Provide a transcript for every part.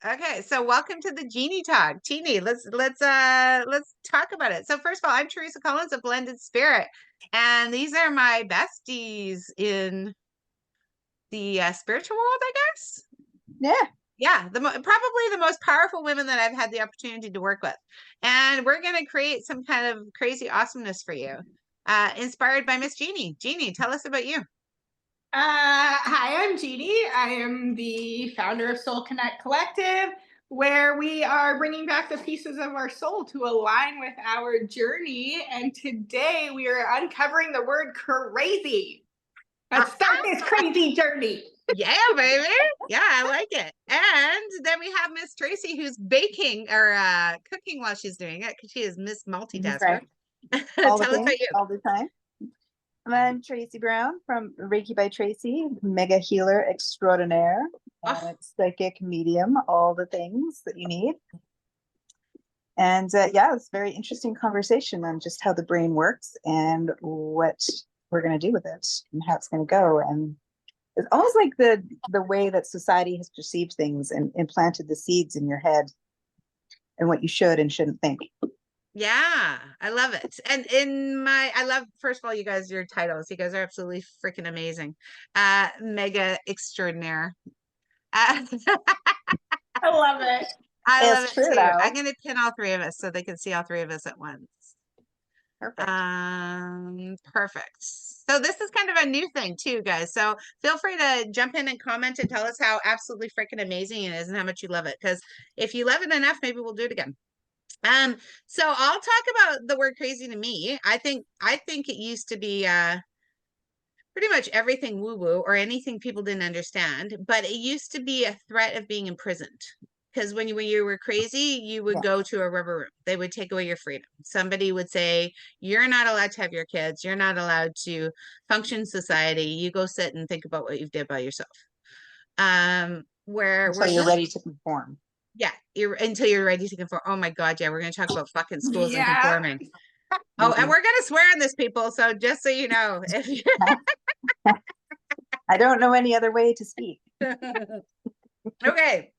Okay, so welcome to the Genie Talk. Genie, let's talk about it. So first of all, I'm Teresa Collins of Blended Spirit, and these are my besties in the spiritual world, I guess. Yeah. Yeah, probably the most powerful women that I've had the opportunity to work with, and we're gonna create some kind of crazy awesomeness for you, inspired by Miss Genie. Genie, tell us about you. Hi, I'm Genie. I am the founder of Soul Connect Collective, where we are bringing back the pieces of our soul to align with our journey. And today we are uncovering the word crazy. Let's start this crazy journey. Yeah, baby. Yeah, I like it. And then we have Miss Tracy, who's baking or cooking while she's doing it, because she is Miss Multitasker. Right. Tell us about you. All the time. I'm Tracy Brown from Reiki by Tracy, mega healer extraordinaire, psychic medium, all the things that you need. And yeah, it's a very interesting conversation on just how the brain works and what we're going to do with it and how it's going to go. And it's almost like the way that society has perceived things and implanted the seeds in your head and what you should and shouldn't think. Yeah, I love it. And I love, first of all, you guys, your titles. You guys are absolutely freaking amazing. Mega extraordinaire. I love it. I love it true, too. though. I'm going to pin all three of us so they can see all three of us at once. Perfect. So this is kind of a new thing too, guys. So feel free to jump in and comment and tell us how absolutely freaking amazing it is and how much you love it. Because if you love it enough, maybe we'll do it again. So I'll talk about the word crazy to me. I think it used to be pretty much everything woo-woo or anything people didn't understand, but it used to be a threat of being imprisoned. Because when you were crazy, you would go to a rubber room. They would take away your freedom. Somebody would say, you're not allowed to have your kids. You're not allowed to function in society. You go sit and think about what you did by yourself. Until you're ready to conform. Yeah, until you're ready to conform. Oh my God, yeah, we're going to talk about fucking schools and conforming. Oh, and we're going to swear on this, people. So just so you know, if you... I don't know any other way to speak. Okay.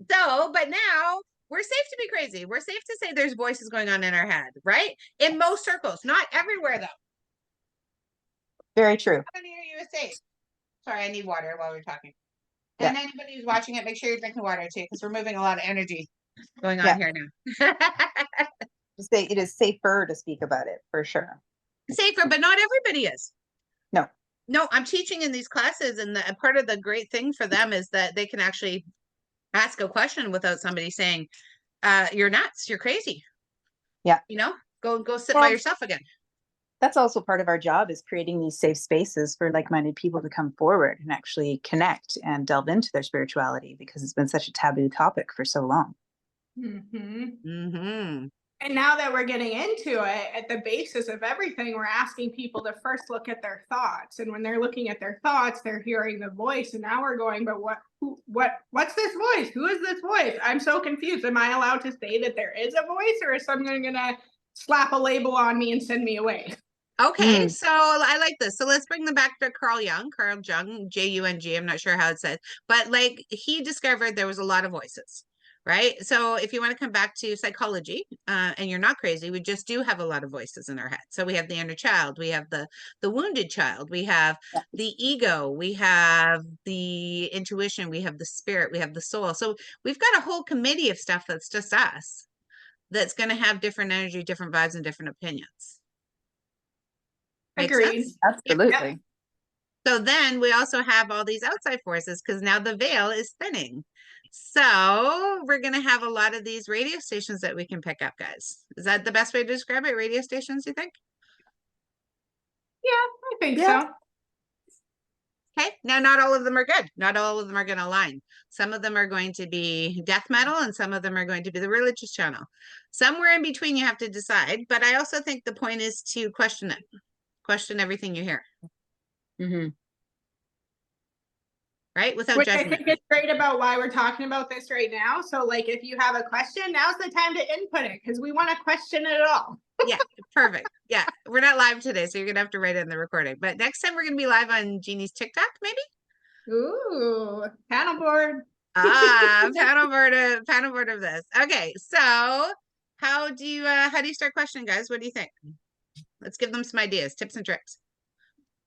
So, but now we're safe to be crazy. We're safe to say there's voices going on in our head, right? In most circles, not everywhere though. Very true. How many are you safe? Sorry, I need water while we're talking. And anybody who's watching it, make sure you're drinking water too, because we're moving a lot of energy going on here now. Say it is safer to speak about it for sure. Safer, but not everybody is. No, I'm teaching in these classes, and part of the great thing for them is that they can actually ask a question without somebody saying, you're nuts, you're crazy. Yeah. Go sit by yourself again. That's also part of our job, is creating these safe spaces for like-minded people to come forward and actually connect and delve into their spirituality, because it's been such a taboo topic for so long. And now that we're getting into it, at the basis of everything, we're asking people to first look at their thoughts. And when they're looking at their thoughts, they're hearing the voice. And now we're going, but what's this voice? Who is this voice? I'm so confused. Am I allowed to say that there is a voice, or is someone going to slap a label on me and send me away? Okay, so I like this. So let's bring them back to Carl Jung, Jung. I'm not sure how it says, but like he discovered there was a lot of voices. Right. So if you want to come back to psychology, and you're not crazy, we just do have a lot of voices in our head. So we have the inner child, we have the wounded child, we have the ego, we have the intuition, we have the spirit, we have the soul. So we've got a whole committee of stuff that's just us, that's going to have different energy, different vibes, and different opinions. Agreed. Absolutely. Yep. So then we also have all these outside forces, because now the veil is thinning. So we're going to have a lot of these radio stations that we can pick up, guys. Is that the best way to describe it? Radio stations, you think? Yeah, I think so. Okay. Now, not all of them are good. Not all of them are going to align. Some of them are going to be death metal, and some of them are going to be the religious channel. Somewhere in between, you have to decide. But I also think the point is to question it. Question everything you hear. Right? Without judgment. I think it's great about why we're talking about this right now. So like, if you have a question, now's the time to input it, because we want to question it all. Yeah, perfect. Yeah, we're not live today, so you're going to have to write it in the recording. But next time we're going to be live on Genie's TikTok, maybe? Ooh, panel board. panel board of this. Okay, so how do you start questioning, guys? What do you think? Let's give them some ideas, tips and tricks.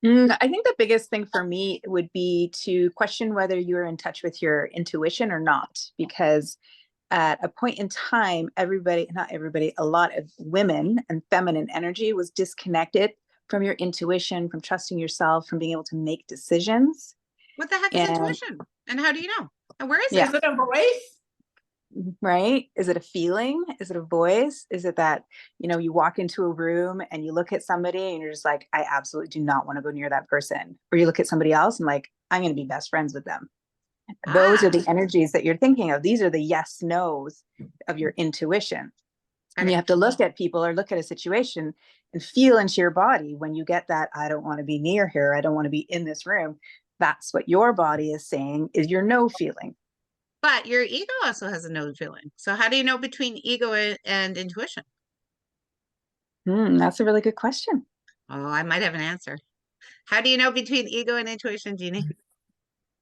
I think the biggest thing for me would be to question whether you're in touch with your intuition or not, because at a point in time, everybody, not everybody, a lot of women and feminine energy was disconnected from your intuition, from trusting yourself, from being able to make decisions. What the heck is intuition? And how do you know? And where is it? Is it a voice? Right? Is it a feeling? Is it a voice? Is it that, you walk into a room and you look at somebody and you're just like, I absolutely do not want to go near that person. Or you look at somebody else and like, I'm going to be best friends with them. Those are the energies that you're thinking of. These are the yes, no's of your intuition. And you have to look at people or look at a situation and feel into your body when you get that, I don't want to be near here. I don't want to be in this room. That's what your body is saying is your no feeling. But your ego also has a no feeling. So how do you know between ego and intuition? That's a really good question. Oh, I might have an answer. How do you know between ego and intuition, Jeannie?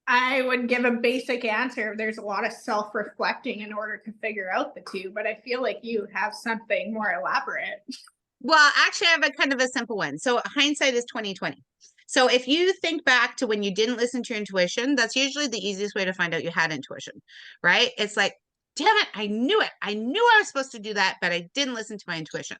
I would give a basic answer. There's a lot of self-reflecting in order to figure out the two, but I feel like you have something more elaborate. Well, actually, I have a kind of a simple one. So hindsight is 2020. So if you think back to when you didn't listen to your intuition, that's usually the easiest way to find out you had intuition, right? It's like, damn it, I knew it. I knew I was supposed to do that, but I didn't listen to my intuition.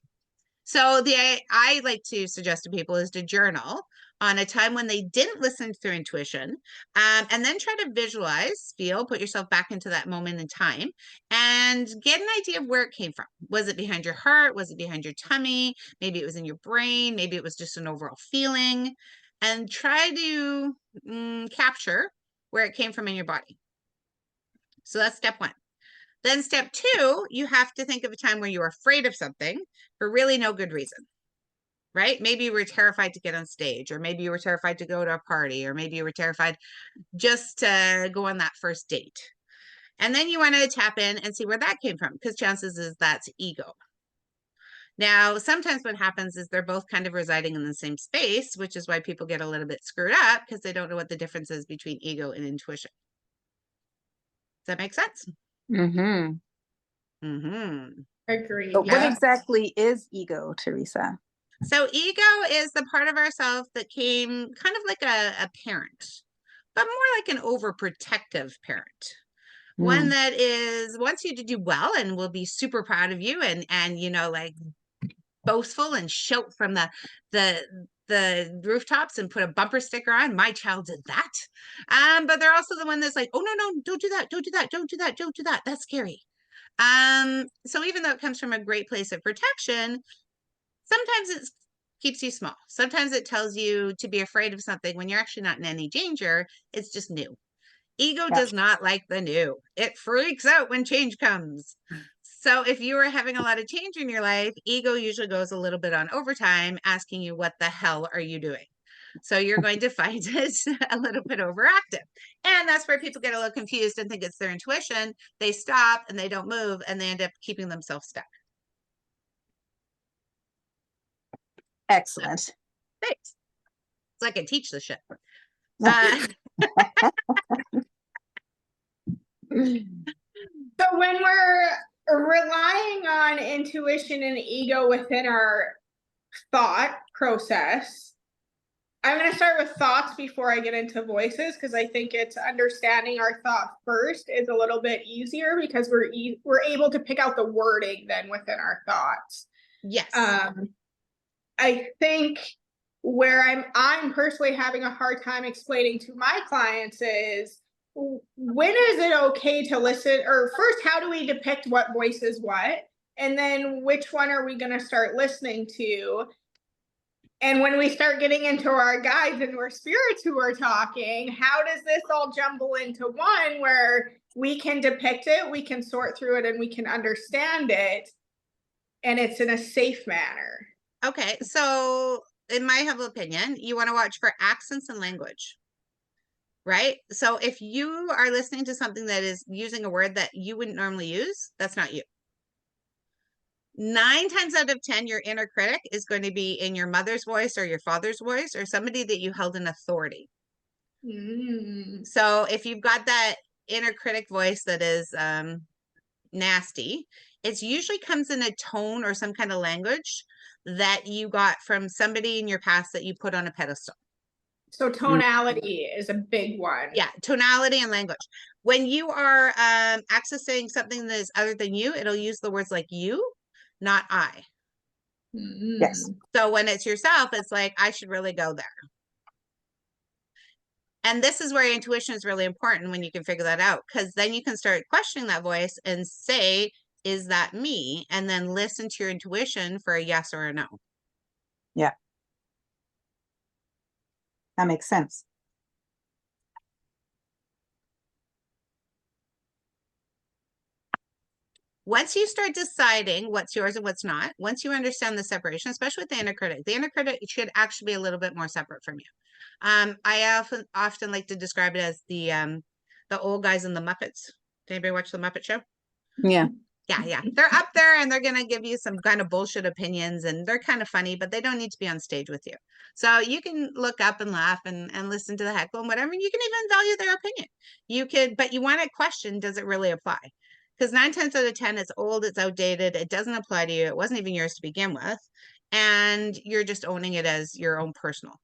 So I like to suggest to people is to journal on a time when they didn't listen to their intuition, and then try to visualize, feel, put yourself back into that moment in time and get an idea of where it came from. Was it behind your heart? Was it behind your tummy? Maybe it was in your brain. Maybe it was just an overall feeling, and try to capture where it came from in your body. So that's step one. Then step two, you have to think of a time where you were afraid of something for really no good reason, right? Maybe you were terrified to get on stage, or maybe you were terrified to go to a party, or maybe you were terrified just to go on that first date. And then you want to tap in and see where that came from, because chances is that's ego. Now, sometimes what happens is they're both kind of residing in the same space, which is why people get a little bit screwed up because they don't know what the difference is between ego and intuition. Does that make sense? Mm-hmm. Mm-hmm. Agreed. But what exactly is ego, Teresa? So ego is the part of ourselves that came kind of like a parent, but more like an overprotective parent. One that wants you to do well and will be super proud of you and like boastful and shout from the rooftops and put a bumper sticker on, my child did that. But they're also the one that's like, oh no, don't do that, don't do that, don't do that, don't do that. That's scary. So even though it comes from a great place of protection, sometimes it keeps you small. Sometimes it tells you to be afraid of something when you're actually not in any danger. It's just new. Ego does not like the new. It freaks out when change comes. So if you are having a lot of change in your life, ego usually goes a little bit on overtime, asking you, what the hell are you doing? So you're going to find it a little bit overactive. And that's where people get a little confused and think it's their intuition. They stop and they don't move and they end up keeping themselves stuck. Excellent. Thanks. So I can teach the shit. So when we're relying on intuition and ego within our thought process, I'm going to start with thoughts before I get into voices, because I think it's understanding our thought first is a little bit easier because we're able to pick out the wording then within our thoughts. Yes. I think where I'm personally having a hard time explaining to my clients is, when is it okay to listen? Or first, how do we depict what voice is what? And then which one are we going to start listening to? And when we start getting into our guides and we're spirits who are talking, how does this all jumble into one where we can depict it, we can sort through it, and we can understand it, and it's in a safe manner? Okay, so in my humble opinion, you want to watch for accents and language, right? So if you are listening to something that is using a word that you wouldn't normally use, that's not you. 9 times out of 10, your inner critic is going to be in your mother's voice or your father's voice or somebody that you held in authority. So if you've got that inner critic voice that is nasty, it usually comes in a tone or some kind of language that you got from somebody in your past that you put on a pedestal. So tonality is a big one. Yeah, tonality and language. When you are accessing something that is other than you, it'll use the words like you, not I. Yes. So when it's yourself, it's like, I should really go there. And this is where intuition is really important, when you can figure that out, because then you can start questioning that voice and say, is that me? And then listen to your intuition for a yes or a no. Yeah. That makes sense. Once you start deciding what's yours and what's not, once you understand the separation, especially with the inner critic should actually be a little bit more separate from you. I often like to describe it as the old guys in the Muppets. Did anybody watch the Muppet Show? Yeah. Yeah. They're up there and they're gonna give you some kind of bullshit opinions, and they're kind of funny, but they don't need to be on stage with you. So you can look up and laugh and listen to the heckle and whatever, and you can even value their opinion. You could, but you want to question, does it really apply? Because 9 times out of 10, it's old, it's outdated, it doesn't apply to you, it wasn't even yours to begin with, and you're just owning it as your own personal.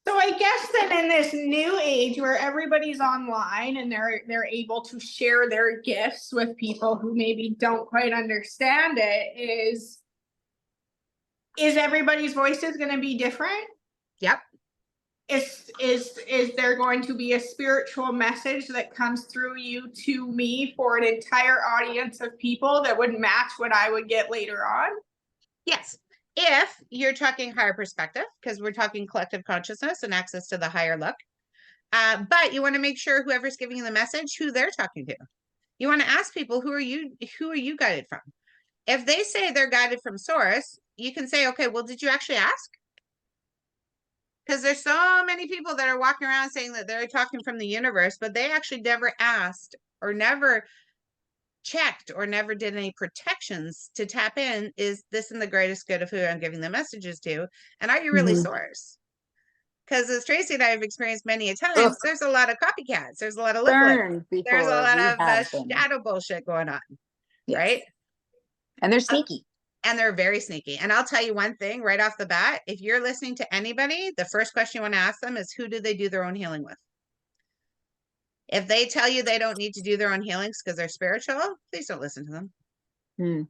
So I guess then in this new age where everybody's online and they're able to share their gifts with people who maybe don't quite understand it, is everybody's voices going to be different? Yep. Is there going to be a spiritual message that comes through you to me for an entire audience of people that would match what I would get later on? Yes. If you're talking higher perspective, because we're talking collective consciousness and access to the higher look. But you want to make sure whoever's giving you the message, who they're talking to. You want to ask people, who are you guided from? If they say they're guided from source, you can say, okay, well, did you actually ask? Because there's so many people that are walking around saying that they're talking from the universe, but they actually never asked or never checked or never did any protections to tap in. Is this in the greatest good of who I'm giving the messages to? And are you really source? Because as Tracy and I have experienced many a times, there's a lot of copycats. There's a lot of lookalikes. There's a lot of shadow bullshit going on, right? And they're sneaky. And they're very sneaky. And I'll tell you one thing right off the bat, if you're listening to anybody, the first question you want to ask them is, who do they do their own healing with? If they tell you they don't need to do their own healings because they're spiritual, please don't listen to them.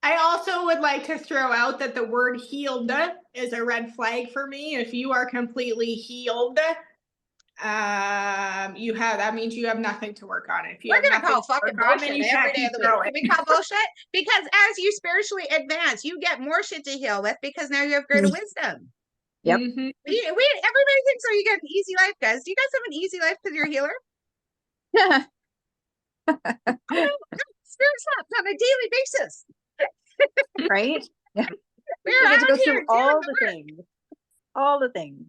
I also would like to throw out that the word healed is a red flag for me. If you are completely healed, that means you have nothing to work on. If you We're gonna call fucking bullshit every day of the week. Can we call bullshit? Because as you spiritually advance, you get more shit to heal with, because now you have greater wisdom. Yep. Mm-hmm. Everybody thinks, oh, you got an easy life, guys. Do you guys have an easy life because you're a healer? Spirit steps on a daily basis. Right? Yeah. We get to go through here all the things. All the things.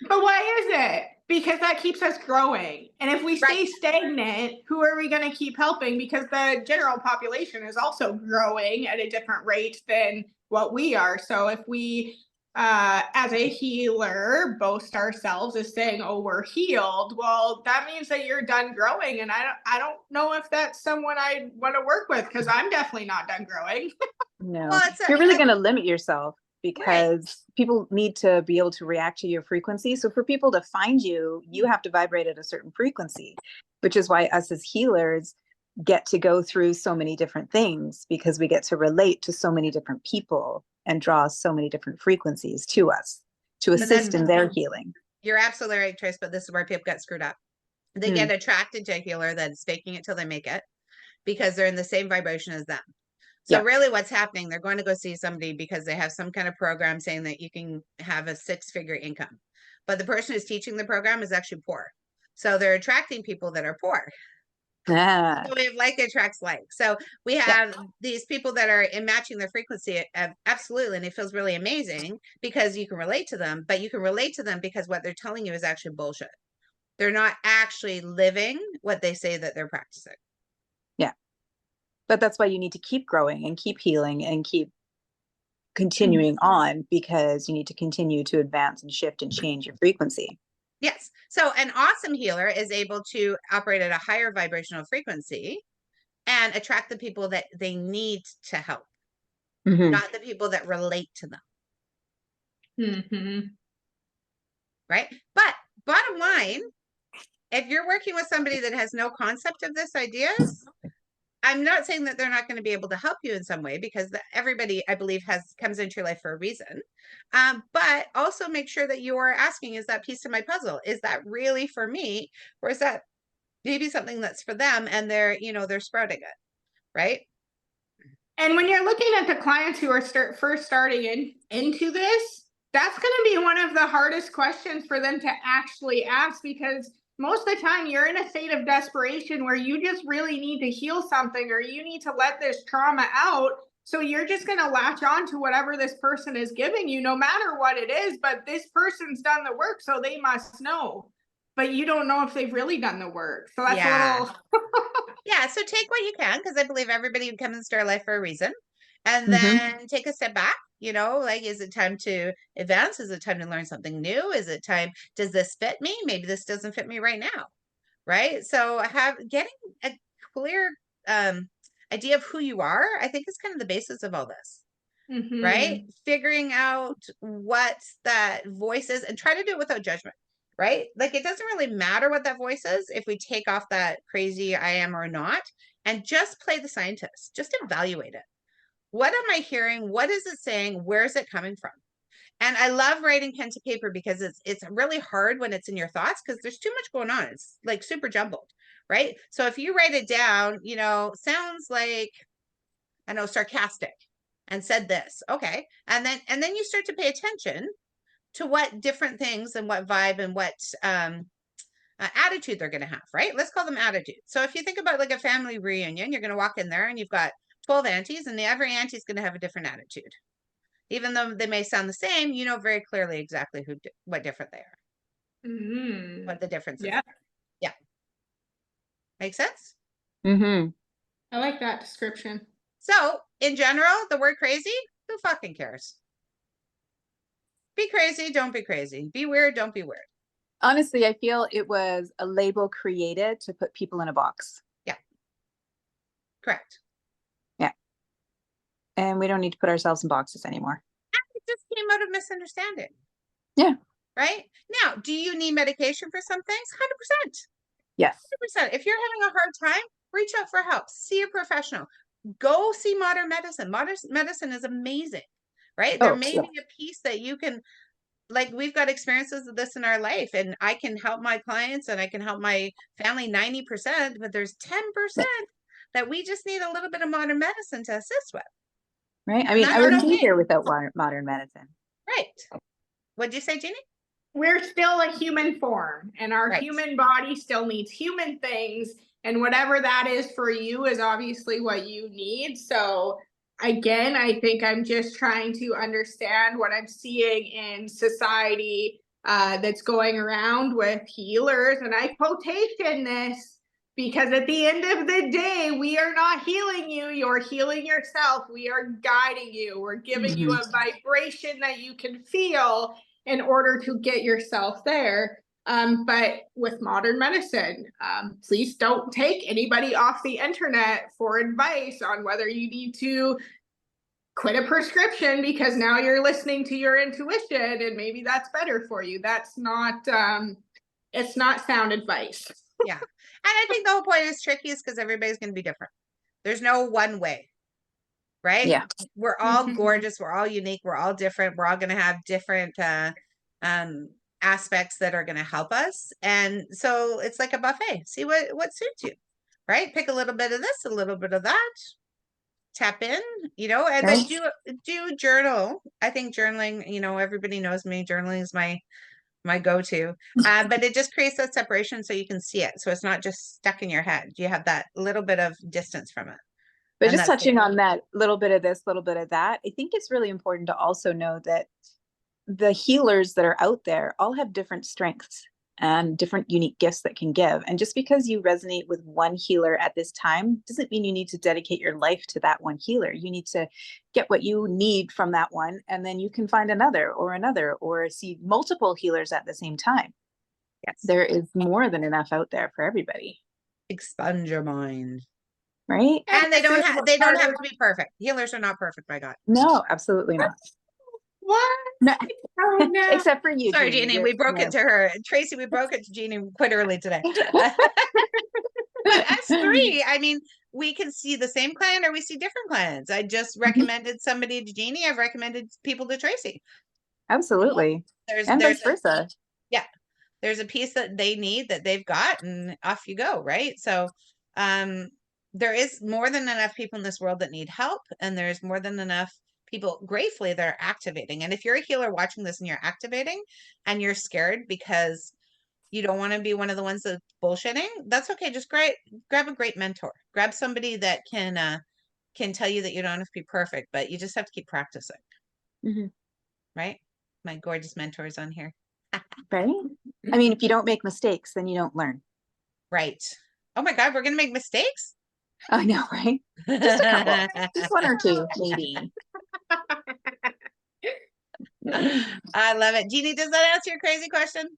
But why is it? Because that keeps us growing. And if we stay stagnant, who are we going to keep helping? Because the general population is also growing at a different rate than what we are. So if we, as a healer, boast ourselves as saying, oh, we're healed, well, that means that you're done growing. And I don't know if that's someone I want to work with, because I'm definitely not done growing. No, well, you're really going to limit yourself, because people need to be able to react to your frequency. So for people to find you, you have to vibrate at a certain frequency, which is why us as healers get to go through so many different things, because we get to relate to so many different people and draw so many different frequencies to us to assist in their healing. You're absolutely right, Trish, but this is where people get screwed up. They get attracted to a healer that's faking it till they make it, because they're in the same vibration as them. So really what's happening, they're going to go see somebody because they have some kind of program saying that you can have a 6-figure income. But the person who's teaching the program is actually poor. So they're attracting people that are poor. So we have like attracts like. So we have these people that are matching their frequency, absolutely, and it feels really amazing because you can relate to them, but you can relate to them because what they're telling you is actually bullshit. They're not actually living what they say that they're practicing. Yeah. But that's why you need to keep growing and keep healing and keep continuing on, because you need to continue to advance and shift and change your frequency. Yes. So an awesome healer is able to operate at a higher vibrational frequency and attract the people that they need to help, not the people that relate to them. Right. But bottom line, if you're working with somebody that has no concept of this ideas, I'm not saying that they're not going to be able to help you in some way, because everybody, I believe, comes into your life for a reason. But also make sure that you are asking, is that piece of my puzzle? Is that really for me? Or is that maybe something that's for them and they're sprouting it, right? And when you're looking at the clients who are first starting into this, that's going to be one of the hardest questions for them to actually ask, because most of the time you're in a state of desperation where you just really need to heal something, or you need to let this trauma out. So you're just going to latch on to whatever this person is giving you, no matter what it is. But this person's done the work, so they must know. But you don't know if they've really done the work. So that's a little... Yeah, so take what you can, because I believe everybody comes into our life for a reason. And then take a step back, like, is it time to advance? Is it time to learn something new? Is it time, does this fit me? Maybe this doesn't fit me right now, right? So getting a clear idea of who you are, I think, is kind of the basis of all this, right? Figuring out what that voice is and try to do it without judgment. Right? Like, it doesn't really matter what that voice is if we take off that crazy I am or not and just play the scientist, just evaluate it. What am I hearing? What is it saying? Where is it coming from? And I love writing pen to paper, because it's really hard when it's in your thoughts, because there's too much going on. It's like super jumbled, right? So if you write it down, sounds like, I know, sarcastic and said this. Okay. And then you start to pay attention to what different things and what vibe and what attitude they're going to have, right? Let's call them attitudes. So if you think about like a family reunion, you're going to walk in there and you've got 12 aunties, and every auntie is going to have a different attitude. Even though they may sound the same, you know very clearly exactly what different they are, what the difference is. Yeah. Make sense? I like that description. So in general, the word crazy, who fucking cares? Be crazy, don't be crazy. Be weird, don't be weird. Honestly, I feel it was a label created to put people in a box. Yeah. Correct. Yeah. And we don't need to put ourselves in boxes anymore. It just came out of misunderstanding. Yeah. Right? Now, do you need medication for some things? 100%. Yes. 100%. If you're having a hard time, reach out for help. See a professional. Go see modern medicine. Modern medicine is amazing, right? There may be a piece that you can, like, we've got experiences of this in our life, and I can help my clients and I can help my family 90%, but there's 10% that we just need a little bit of modern medicine to assist with. Right? I mean, I wouldn't be here without modern medicine. Right. What'd you say, Jeannie? We're still a human form, and our human body still needs human things, and whatever that is for you is obviously what you need. So again, I think I'm just trying to understand what I'm seeing in society that's going around with healers, and I quotation this because at the end of the day, we are not healing you. You're healing yourself. We are guiding you. We're giving you a vibration that you can feel in order to get yourself there. But with modern medicine, please don't take anybody off the internet for advice on whether you need to quit a prescription because now you're listening to your intuition and maybe that's better for you. That's not, it's not sound advice. Yeah. And I think the whole point is tricky is because everybody's going to be different. There's no one way, right? Yeah. We're all gorgeous. We're all unique. We're all different. We're all going to have different aspects that are going to help us. And so it's like a buffet. See what suits you, right? Pick a little bit of this, a little bit of that. Tap in, and then do journal. I think journaling, everybody knows me. Journaling is my go-to, but it just creates that separation so you can see it. So it's not just stuck in your head. You have that little bit of distance from it. But just touching on that little bit of this, little bit of that, I think it's really important to also know that the healers that are out there all have different strengths and different unique gifts that can give. And just because you resonate with one healer at this time doesn't mean you need to dedicate your life to that one healer. You need to get what you need from that one, and then you can find another or see multiple healers at the same time. Yes. There is more than enough out there for everybody, Expand your mind. right? And they don't have Part to be perfect. Healers are not perfect, by God. No, absolutely not. What? No, Oh no. except for you, Sorry, Jeannie. Jeannie, You're- we broke it to her. Tracy, we broke it to Jeannie quite early today. But us three, I mean, we can see the same client or we see different clients. I just recommended somebody to Jeannie. I've recommended people to Tracy. Absolutely. And There's vice versa. yeah, there's a piece that they need that they've got, and off you go, right? So there is more than enough people in this world that need help, and there's more than enough people, gratefully, that are activating. And if you're a healer watching this and you're activating and you're scared because you don't want to be one of the ones that's bullshitting, that's okay. Just grab a great mentor. Grab somebody that can tell you that you don't have to be perfect, but you just have to keep practicing. Mhm. Right? My gorgeous mentors on here. Right? I mean, if you don't make mistakes, then you don't learn. Right. Oh my God, we're gonna make mistakes? I know, right? Just a couple. Just one or two, maybe. I love it. Jeannie, does that answer your crazy question?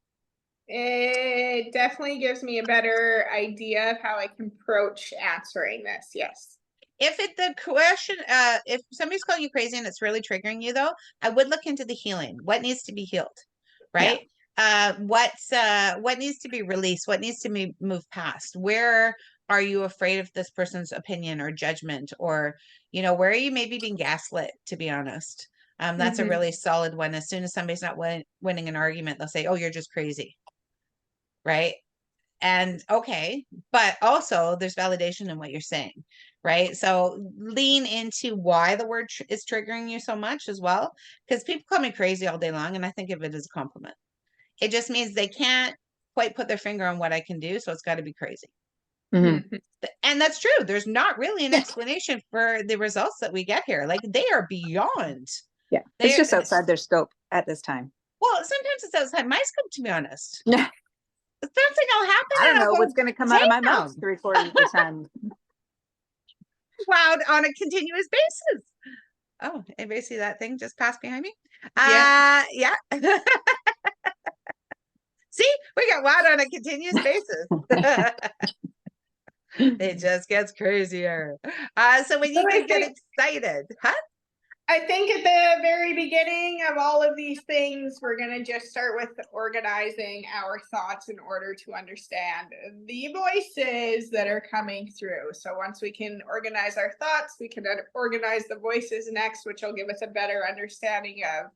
It definitely gives me a better idea of how I can approach answering this. Yes. If the question, if somebody's calling you crazy and it's really triggering you, though, I would look into the healing. What needs to be healed, right? What needs to be released? What needs to be moved past? Where are you afraid of this person's opinion or judgment, or where are you maybe being gaslit? To be honest, that's a really solid one. As soon as somebody's not winning an argument, they'll say, "Oh, you're just crazy," right? And okay, but also there's validation in what you're saying, right? So lean into why the word is triggering you so much as well, because people call me crazy all day long, and I think of it as a compliment. It just means they can't quite put their finger on what I can do, so it's got to be crazy. Mhm. And that's true. There's not really an explanation for the results that we get here. Like, they are beyond. Yeah. It's just outside their scope at this time. Well, sometimes it's outside my scope, to be honest. Yeah. Something will happen. I don't and I'll know go, what's going to come out of my "Damn." mouth 3/4 of the time. Loud on a continuous basis. Oh, anybody see that thing just passed behind me? Yeah. Yeah. See, we got loud on a continuous basis. It just gets crazier. So when you can get excited, huh? I think at the very beginning of all of these things, we're going to just start with organizing our thoughts in order to understand the voices that are coming through. So once we can organize our thoughts, we can organize the voices next, which will give us a better understanding of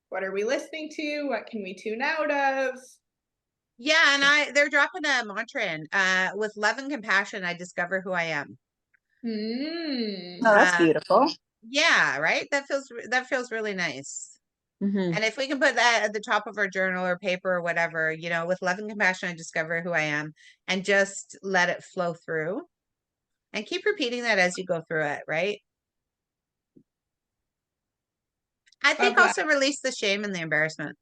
what are we listening to, what can we tune out of. Yeah, and they're dropping a mantra in. With love and compassion, I discover who I am. Oh, that's beautiful. Yeah, right. That feels really nice. Mhm. And if we can put that at the top of our journal or paper or whatever, with love and compassion, I discover who I am, and just let it flow through, and keep repeating that as you go through it, right? I think also release the shame and the embarrassment.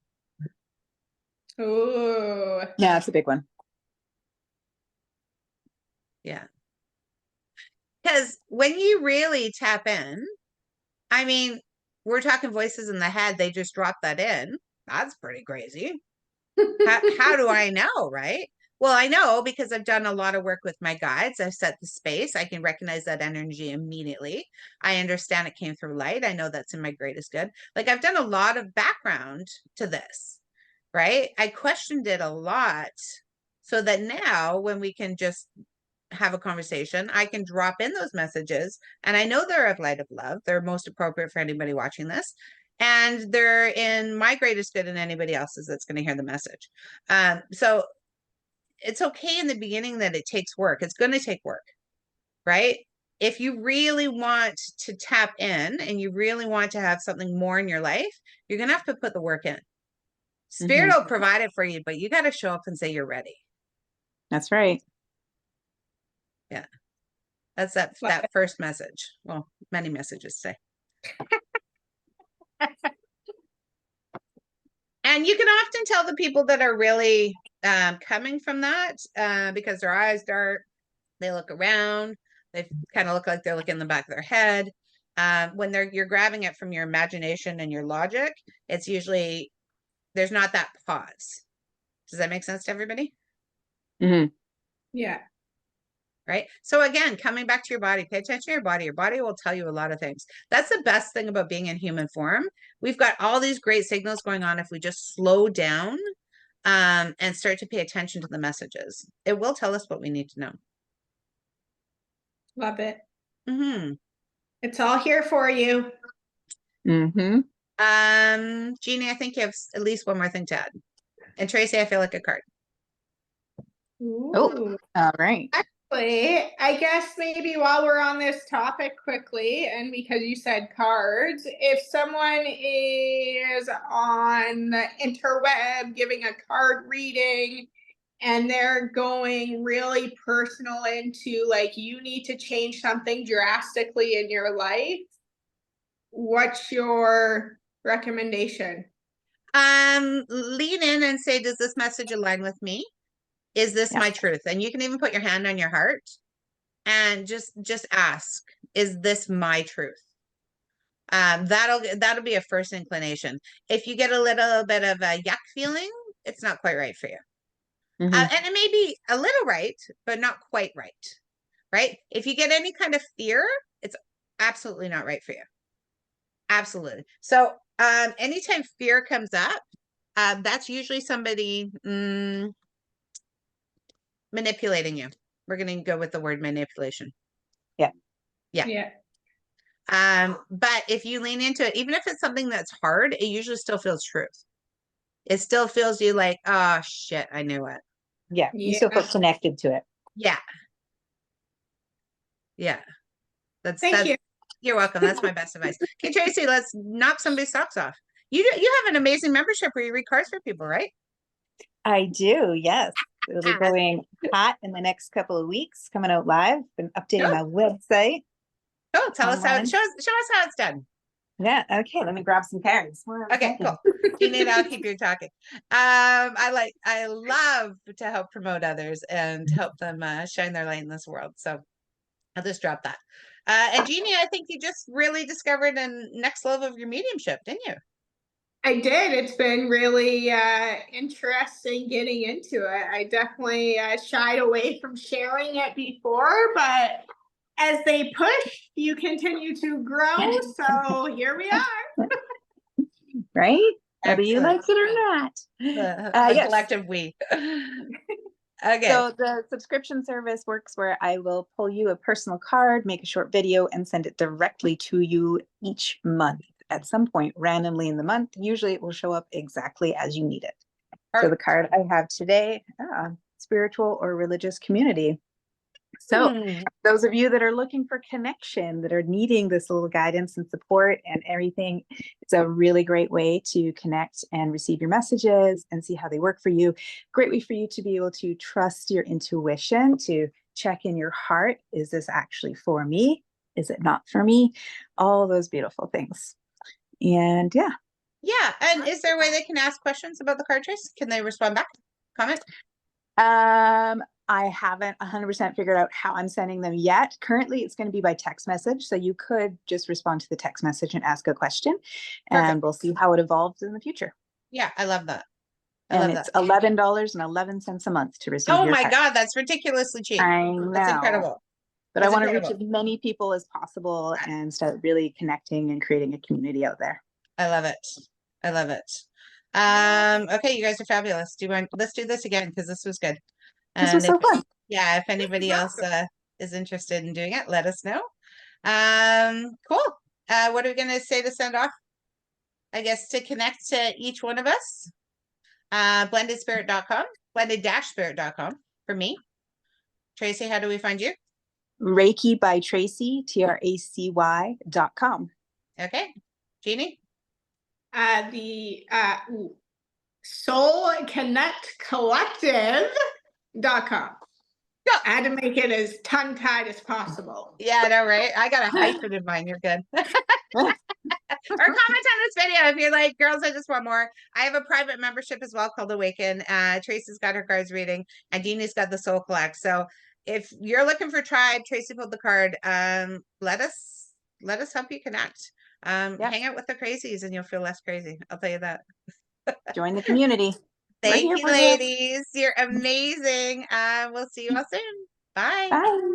Ooh. Yeah, that's a big one. Yeah. Because when you really tap in, I mean, we're talking voices in the head, they just drop that in. That's pretty crazy. How do I know, right? Well, I know because I've done a lot of work with my guides. I've set the space. I can recognize that energy immediately. I understand it came through light. I know that's in my greatest good. Like, I've done a lot of background to this, right? I questioned it a lot so that now when we can just have a conversation, I can drop in those messages, and I know they're of light of love. They're most appropriate for anybody watching this. And they're in my greatest good and anybody else's that's going to hear the message. So it's okay in the beginning that it takes work. It's going to take work, right? If you really want to tap in and you really want to have something more in your life, you're going to have to put the work in. Spirit will provide it for you, but you got to show up and say you're ready. That's right. Yeah. That's that first message. Well, many messages say. And you can often tell the people that are really coming from that because their eyes dart, they look around, they kind of look like they're looking in the back of their head. When you're grabbing it from your imagination and your logic, it's usually there's not that pause. Does that make sense to everybody? Hmm. Yeah. Right. So again, coming back to your body, pay attention to your body. Your body will tell you a lot of things. That's the best thing about being in human form. We've got all these great signals going on. If we just slow down and start to pay attention to the messages, it will tell us what we need to know. Love it. Mm-hmm. It's all here for you. Mm-hmm. Genie, I think you have at least one more thing to add. And Tracy, I feel like a card. Oh, Ooh. all right. Actually, I guess maybe while we're on this topic quickly, and because you said cards, if someone is on the interweb giving a card reading and they're going really personal into like, you need to change something drastically in your life, what's your recommendation? Lean in and say, does this message align with me? Is this Yeah. my truth? And you can even put your hand on your heart and just ask, is this my truth? That'll be a first inclination. If you get a little bit of a yuck feeling, it's not quite right for you. Mhm. And it may be a little right, but not quite right. Right? If you get any kind of fear, it's absolutely not right for you. Absolutely. So anytime fear comes up, that's usually somebody manipulating you. We're going to go with the word manipulation. Yeah. Yeah. Yeah. But if you lean into it, even if it's something that's hard, it usually still feels truth. It still feels you like, oh shit, I knew it. Yeah. You still feel connected to it. Yeah. Yeah. Thank you. You're welcome. That's my best advice. Okay, Tracy, let's knock somebody's socks off. You have an amazing membership where you read cards for people, right? I do, yes. It'll be going hot in the next couple of weeks, coming out live. Been updating my website. Cool. Tell us how online. show us how it's done. Yeah, okay. Let me grab some cards. Okay, cool. Genie, I'll keep you talking. I love to help promote others and help them shine their light in this world. So I'll just drop that. And Genie, I think you just really discovered a next level of your mediumship, didn't you? I did. It's been really interesting getting into it. I definitely shied away from sharing it before, but as they push, you continue to grow. So here we are. Right? Whether you Excellent. like it or not. The Yes. collective we. Okay. So the subscription service works where I will pull you a personal card, make a short video, and send it directly to you each month. At some point, randomly in the month, usually it will show up exactly as you need it. So the card I have today, spiritual or religious community. So those of you that are looking for connection, that are needing this little guidance and support and everything, it's a really great way to connect and receive your messages and see how they work for you. Great way for you to be able to trust your intuition, to check in your heart. Is this actually for me? Is it not for me? All those beautiful things. And yeah. Yeah. And is there a way they can ask questions about the card trace? Can they respond back? Comment? I haven't 100% figured out how I'm sending them yet. Currently, it's going to be by text message. So you could just respond to the text message and ask a question. Perfect. And we'll see how it evolves in the future. Yeah, I love that. And it's $11.11 a month to receive Oh your my card. God, that's ridiculously cheap. I know. That's incredible. But That's I want to reach incredible. as many people as possible and start really connecting and creating a community out there. I love it. I love it. Okay, you guys are fabulous. Let's do this again because this was good. This was so fun. Yeah, if anybody else is interested in doing it, let us know. Cool. What are we gonna say to send off? I guess to connect to each one of us. Blendedspirit.com, blended-spirit.com for me. Tracy, how do we find you? Reiki by Tracy, TRACY.com. Okay. Genie? The Soul Connect Collective.com. Go. I had to make it as tongue-tied as possible. Yeah, I know, right? I got a hyphen in mine. You're good. Or comment on this video if you're like, girls, I just want more. I have a private membership as well called Awaken. Tracy's got her cards reading, and Jeannie's got the Soul Collect. So if you're looking for tribe, Tracy pulled the card. Let us help you connect. Hang out with the crazies, and you'll feel less crazy. I'll tell you that. Join the community. We're Thank here you, for you. ladies. You're amazing. We'll see you all soon. Bye. Bye.